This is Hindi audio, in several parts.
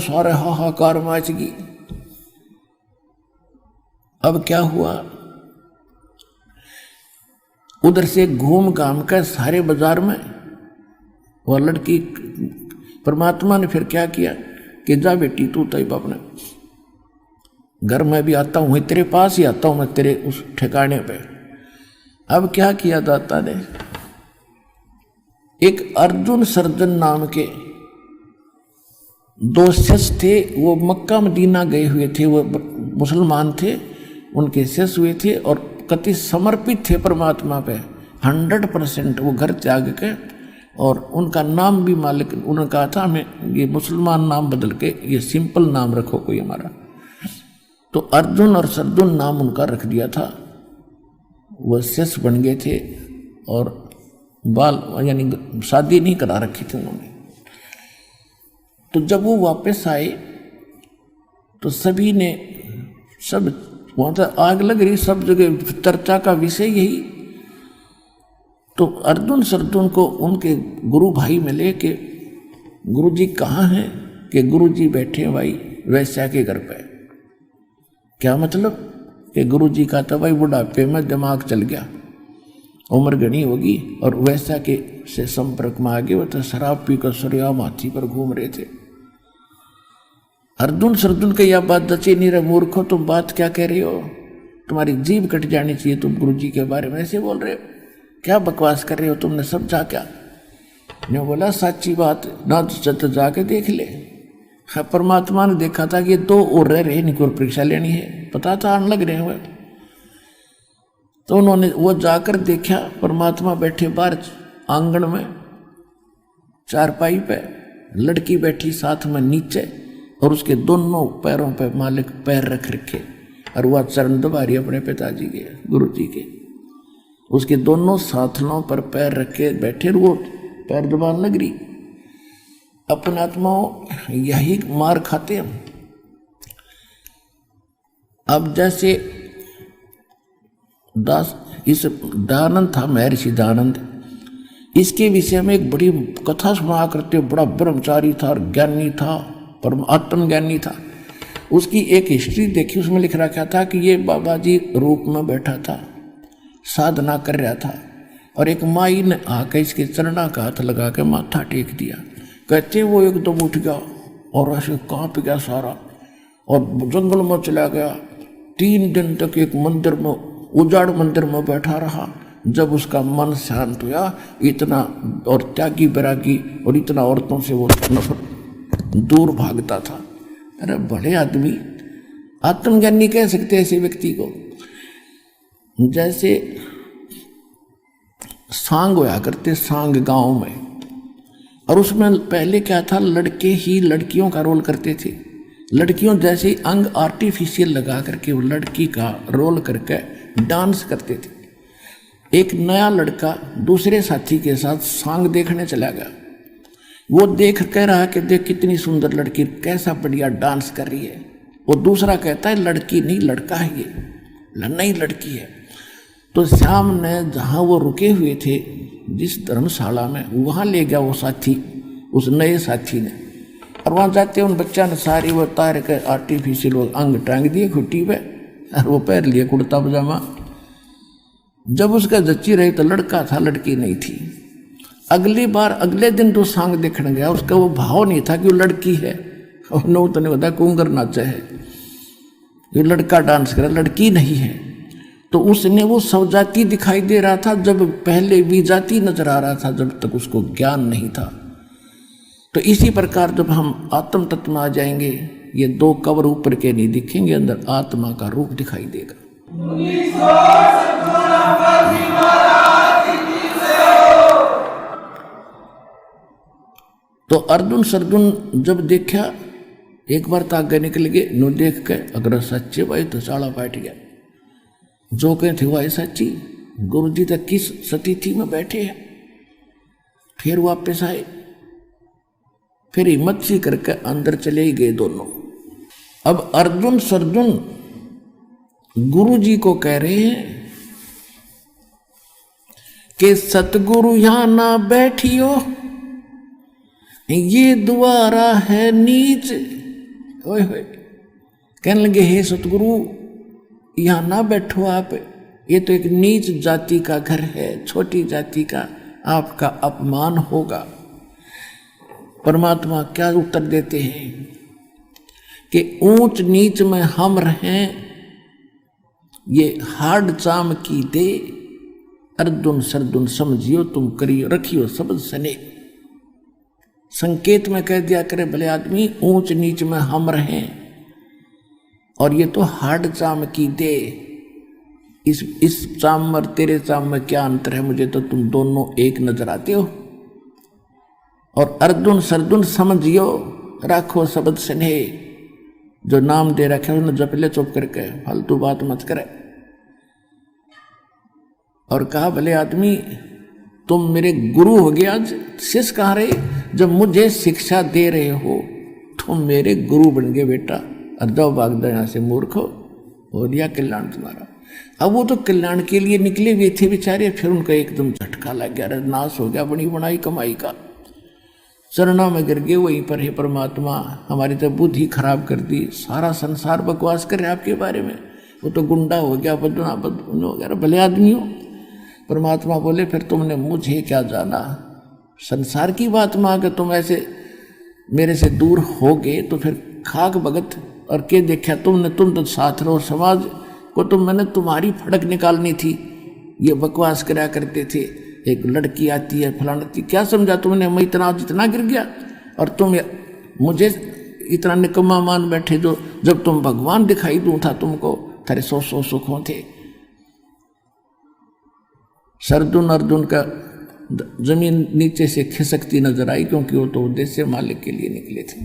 सारे हाहाकार मच गई। अब क्या हुआ, उधर से घूम घाम कर सारे बाजार में वह लड़की, परमात्मा ने फिर क्या किया कि जा बेटी तू तब अपने घर में भी आता हूं, तेरे पास ही आता हूं मैं, तेरे उस ठिकाने पे। अब क्या किया दाता ने, एक अर्जुन सर्जन नाम के दो शिष्य थे, वो मक्का मदीना गए हुए थे, वो मुसलमान थे, उनके शिष्य हुए थे और कति समर्पित थे परमात्मा पे 100%। वो घर त्याग के, और उनका नाम भी मालिक, उन्होंने कहा था हमें ये मुसलमान नाम बदल के ये सिंपल नाम रखो कोई हमारा, तो अर्जुन और सर्जुन नाम उनका रख दिया था। वह शिष्य बन गए थे और बाल यानी शादी नहीं करा रखी थी उन्होंने। तो जब वो वापस आए तो सभी ने, सब वहां तो आग लग रही, सब जगह चर्चा का विषय यही। तो अर्जुन सर्जुन को उनके गुरु भाई मिले कि गुरु जी कहाँ हैं, कि गुरु जी बैठे हैं भाई वैश्या के घर पे। क्या मतलब, कि गुरु जी का तो भाई बुढ़ापे में दिमाग चल गया, उम्र घनी होगी, और वैश्या के से संपर्क में आ गए, वो तो शराब पीकर सूर्या माथी पर घूम रहे थे। अर्जुन सर्जुन के यह बात जची नहीं रहे, मूर्खो तुम बात क्या कह रहे हो, तुम्हारी जीभ कट जानी चाहिए, तुम गुरु जी के बारे में ऐसे बोल रहे हो, क्या बकवास कर रहे हो, तुमने समझा क्या। ने बोला सच्ची बात ना तो जाके देख ले। परमात्मा ने देखा था कि ये दो और रह रहे, इनकी और परीक्षा लेनी है, पता था आने लग रहे हुए। तो उन्होंने वो जाकर देखा, परमात्मा बैठे बाहर आंगन में चारपाई पे, लड़की बैठी साथ में नीचे, और उसके दोनों पैरों पे मालिक पैर रख रखे, और वह चरण दबा रही अपने पिताजी के, गुरु जी के। उसके दोनों साथनों पर पैर रखे बैठे, वो पैर दबाने लग रही। अपने आत्माओं यही मार खाते हम। अब जैसे दास, इस दयानंद था, महर्षि दयानंद, इसके विषय में एक बड़ी कथा सुना करते, बड़ा ब्रह्मचारी था और ज्ञानी था, परम आत्मज्ञानी था। उसकी एक हिस्ट्री देखी, उसमें लिख रखा था कि ये बाबा जी रूप में बैठा था, साधना कर रहा था, और एक माई ने आकर इसके चरणा का हाथ लगा के माथा टेक दिया। कहते वो एकदम उठ गया और ऐसे कांप गया सारा, और जंगल में चला गया। 3 दिन तक एक मंदिर में, उजाड़ मंदिर में बैठा रहा। जब उसका मन शांत हुआ, इतना और त्यागी बैरागी और इतना औरतों से वो नफरत दूर भागता था। अरे बड़े आदमी, आत्मज्ञानी कह सकते हैं ऐसे व्यक्ति को। जैसे सांग होया करते, सांग गांव में, और उसमें पहले क्या था, लड़के ही लड़कियों का रोल करते थे। लड़कियों जैसे अंग आर्टिफिशियल लगा करके वो लड़की का रोल करके डांस करते थे। एक नया लड़का दूसरे साथी के साथ सांग देखने चला गया। वो देख कह रहा कि देख कितनी सुंदर लड़की, कैसा बढ़िया डांस कर रही है। वो दूसरा कहता है लड़की नहीं लड़का है, ये नई लड़की है। तो श्याम ने जहाँ वो रुके हुए थे जिस धर्मशाला में, वहाँ ले गया वो साथी, उस नए साथी ने, और वहाँ जाते उन बच्चा ने सारी वो तार के आर्टिफिशियल वो अंग टांग दिए खुट्टी पे, और वो पहन लिए कुर्ता पजामा। जब उसका जच्ची रही तो लड़का था, लड़की नहीं थी। अगली बार अगले दिन तो सांग देखने गया, उसका वो भाव नहीं था कि वो लड़की है, और नो तो नहीं होता कुंगर नाचा है, ये लड़का डांस कर, लड़की नहीं है। तो उसने वो सवजाती दिखाई दे रहा था, जब पहले विजाती नजर आ रहा था, जब तक उसको ज्ञान नहीं था। तो इसी प्रकार जब हम आत्म तत्व में आ जाएंगे, ये 2 कवर ऊपर के नहीं दिखेंगे, अंदर आत्मा का रूप दिखाई देगा। तो अर्जुन सर्जुन जब देखा, एक बार तो आगे निकल गए, नो देख के अगर सच्चे भाई तो चाला बैठ गया। जो कहे थे वह सच्ची, गुरु जी तक किस सतीथि में बैठे हैं। फिर वापस आए, फिर हिम्मत सी करके अंदर चले ही गए दोनों। अब अर्जुन सर्जुन गुरु जी को कह रहे हैं कि सतगुरु यहां ना बैठियो, ये द्वारा है नीच, ओए होए, कहने लगे हे सतगुरु यहाँ ना बैठो आप, ये तो एक नीच जाति का घर है, छोटी जाति का, आपका अपमान होगा। परमात्मा क्या उत्तर देते हैं कि ऊंच नीच में हम रहें, ये हाड चाम की दे, अर्जुन सरदुन समझियो तुम करियो रखियो शब्द सने। संकेत में कह दिया करे भले आदमी ऊंच नीच में हम रहें, और ये तो हाड चाम की दे। इस चाम और तेरे चाम में क्या अंतर है, मुझे तो तुम दोनों एक नजर आते हो। और अर्जुन सरदुन समझियो राखो शब्द स्नेह, जो नाम दे रखे उन्हें जप ले चुप करके, फालतू बात मत करे। और कहा भले आदमी तुम मेरे गुरु हो गए, आज शिष्य कहाँ रहे, जब मुझे शिक्षा दे रहे हो तुम मेरे गुरु बन गए बेटा, और जाओ भाग दो यहाँ से मूर्ख हो दिया कल्याण तुम्हारा। अब वो तो कल्याण के लिए निकले हुए थे बेचारे, फिर उनका एकदम झटका लग गया, नाश हो गया बनी बनाई कमाई का, चरणों में गिर गए। वहीं पर हे परमात्मा हमारी तो बुद्धि खराब कर दी, सारा संसार बकवास करे आपके बारे में, वो तो गुंडा हो गया, बदना बदन हो गया, भले आदमी हो। परमात्मा बोले फिर तुमने मुझे क्या जाना, संसार की बात में आकर तुम ऐसे मेरे से दूर हो गए, तो फिर खाक भगत और के देखा तुमने, तुम तो साथ रहो, समाज को तो मैंने तुम्हारी फड़क निकालनी थी, ये बकवास करा करते थे, एक लड़की आती है फलाना, क्या समझा तुमने, मैं इतना जितना गिर गया, और तुम मुझे इतना निकम्मा मान बैठे, जो जब तुम भगवान दिखाई दूं था तुमको, तेरे सौ सुखों थे। सरदुन अर्जुन का जमीन नीचे से खिसकती नजर आई, क्योंकि वो तो उद्देश्य मालिक के लिए निकले थे।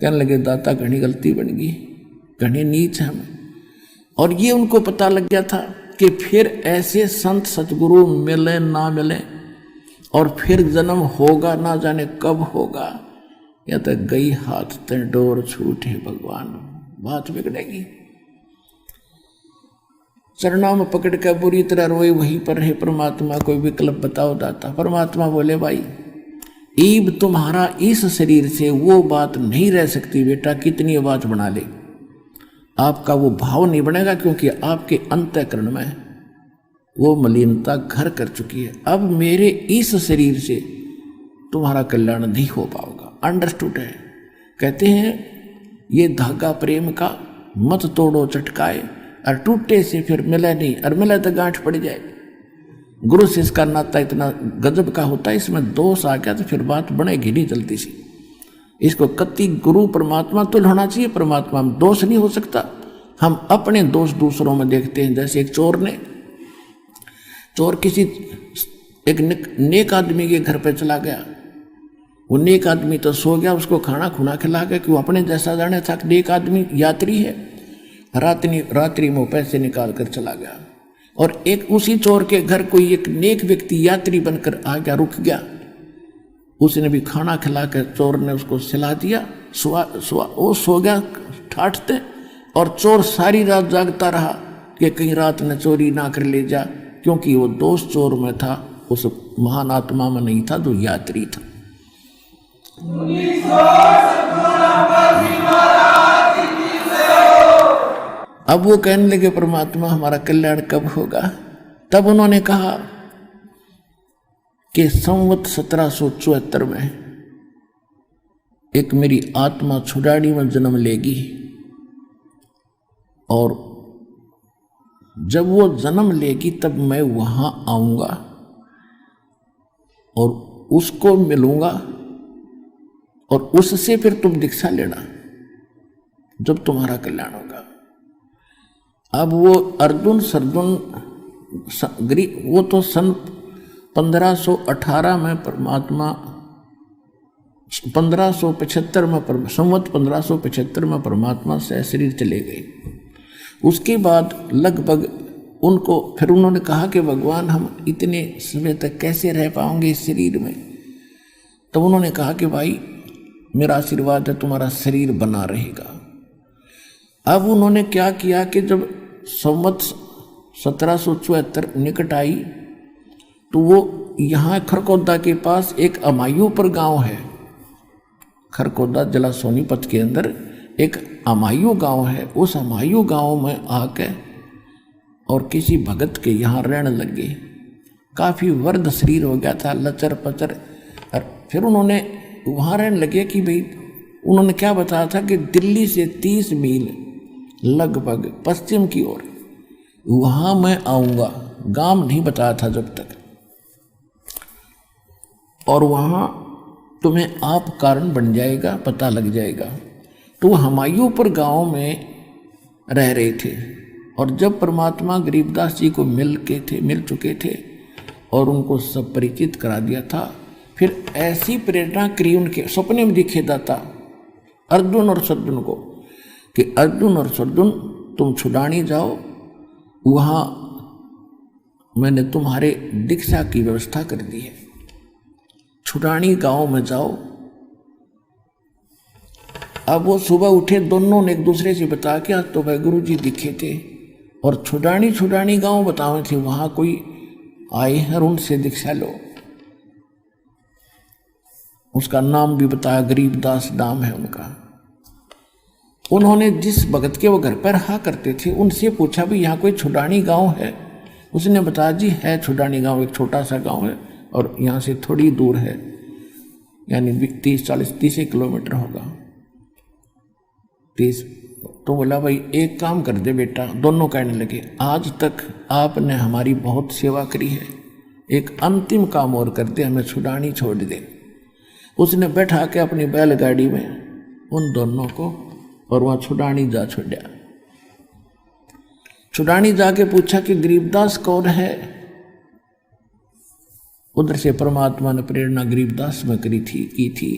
कहने लगे दाता घनी गलती बन गई, घनी नीच हम। और ये उनको पता लग गया था कि फिर ऐसे संत सतगुरु मिले ना मिले, और फिर जन्म होगा ना जाने कब होगा, या तो गई हाथ ते डोर छूटे भगवान, बात बिगड़ेगी। चरणों में पकड़ कर बुरी तरह रोए, वहीं पर है परमात्मा कोई विकल्प बताओ दाता। परमात्मा बोले भाई ईब तुम्हारा इस शरीर से वो बात नहीं रह सकती बेटा, कितनी बात बना ले, आपका वो भाव नहीं बनेगा, क्योंकि आपके अंतःकरण में वो मलिनता घर कर चुकी है। अब मेरे इस शरीर से तुम्हारा कल्याण नहीं हो पाएगा, अंडरस्टूड है। कहते हैं ये धागा प्रेम का मत तोड़ो चटकाए, और टूटे से फिर मिले नहीं, और मिले तो गांठ पड़ जाए। गुरु शिष्य का नाता इतना गजब का होता है, इसमें दोष आ गया तो फिर बात बनेगी नहीं जल्दी से। इसको कति गुरु परमात्मा तुल्य होना चाहिए, परमात्मा में दोष नहीं हो सकता। हम अपने दोष दूसरों में देखते हैं। जैसे एक चोर किसी एक नेक आदमी के घर पे चला गया, वो नेक आदमी तो सो गया, उसको खाना खुना खिला के, क्यों अपने जैसा जाने था, नेक आदमी यात्री है, रात्रि में पैसे निकाल कर चला गया। और एक उसी चोर के घर कोई एक नेक व्यक्ति यात्री बनकर आ गया, रुक गया, उसने भी खाना खिला कर चोर ने उसको सिला दिया, वो सो गया ठाठते, और चोर सारी रात जागता रहा कि कहीं रात ने चोरी ना कर ले जा, क्योंकि वो दोष चोर में था, उस महान आत्मा में नहीं था जो यात्री था। अब वो कहने लगे परमात्मा हमारा कल्याण कब होगा। तब उन्होंने कहा कि संवत 1774 में एक मेरी आत्मा छुड़ाड़ी में जन्म लेगी, और जब वो जन्म लेगी तब मैं वहां आऊंगा और उसको मिलूंगा, और उससे फिर तुम दीक्षा लेना जब तुम्हारा कल्याण होगा। अब वो अर्जुन सरदुन वो तो सन 1518 में परमात्मा 1575 में संवत 1575 में परमात्मा से शरीर चले गए। उसके बाद लगभग उनको फिर उन्होंने कहा कि भगवान हम इतने समय तक कैसे रह पाएंगे इस शरीर में। तो उन्होंने कहा कि भाई मेरा आशीर्वाद है तुम्हारा शरीर बना रहेगा। अब उन्होंने क्या किया कि जब संवत 1774 निकट आई तो वो यहाँ खरकोदा के पास एक अमायू पर गांव है, खरकोदा जिला सोनीपत के अंदर एक अमायु गांव है, उस अमायु गांव में आके और किसी भगत के यहाँ रहने लगे। काफ़ी वर्द शरीर हो गया था, लचर पचर। और फिर उन्होंने वहाँ रहने लगे कि भाई, उन्होंने क्या बताया था कि दिल्ली से 30 मील लगभग पश्चिम की ओर वहाँ मैं आऊँगा। गांव नहीं बताया था जब तक, और वहाँ तुम्हें आप कारण बन जाएगा, पता लग जाएगा। तो हमायूंपुर गांव में रह रहे थे, और जब परमात्मा गरीबदास जी को मिल चुके थे और उनको सब परिचित करा दिया था, फिर ऐसी प्रेरणा करी उनके सपने में दिखे दाता अर्जुन और सद्दुन को कि अर्जुन और सद्दुन तुम छुड़ानी जाओ, वहाँ मैंने तुम्हारे दीक्षा की व्यवस्था कर दी है। छुड़ानी गांव में जाओ। अब वो सुबह उठे, दोनों ने एक दूसरे से बता के आज तो भाई गुरु जी दिखे थे, और छुड़ानी गांव बतावे थे, वहां कोई आए हैं और उनसे दीक्षा लो। उसका नाम भी बताया, गरीबदास नाम है उनका। उन्होंने जिस भगत के वो घर पर रहा करते थे उनसे पूछा भी यहाँ कोई छुड़ानी गांव है। उसने बताया जी है छुड़ानी गांव, एक छोटा सा गांव है और यहाँ से थोड़ी दूर है, यानी 30 किलोमीटर होगा। 30। तो बोला भाई एक काम कर दे बेटा। दोनों कहने लगे आज तक आपने हमारी बहुत सेवा करी है, एक अंतिम काम और कर दे, हमें छुड़ानी छोड़ दे। उसने बैठा के अपनी बैलगाड़ी में उन दोनों को और वहाँ छुड़ानी जा छोड़ा। छुड़ानी जाके पूछा कि गरीबदास कौन है। उधर से परमात्मा ने प्रेरणा गरीबदास में की थी,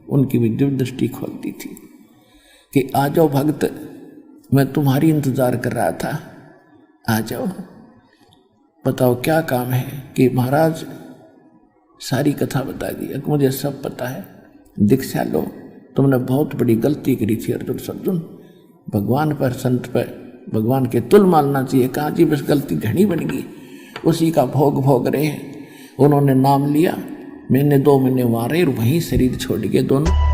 उनकी भी दिव्य दृष्टि खोलती थी कि आ जाओ भक्त, मैं तुम्हारी इंतजार कर रहा था, आ जाओ, बताओ क्या काम है। कि महाराज सारी कथा बता दी, मुझे सब पता है, दीक्षा लो, तुमने बहुत बड़ी गलती करी थी अर्जुन सज्जन, भगवान पर संत पर भगवान के तुल मानना चाहिए। कहा जी बस गलती घनी बन गई, उसी का भोग रहे हैं। उन्होंने नाम लिया, मैंने 2 महीने मारे और वहीं शरीर छोड़ गए दोनों।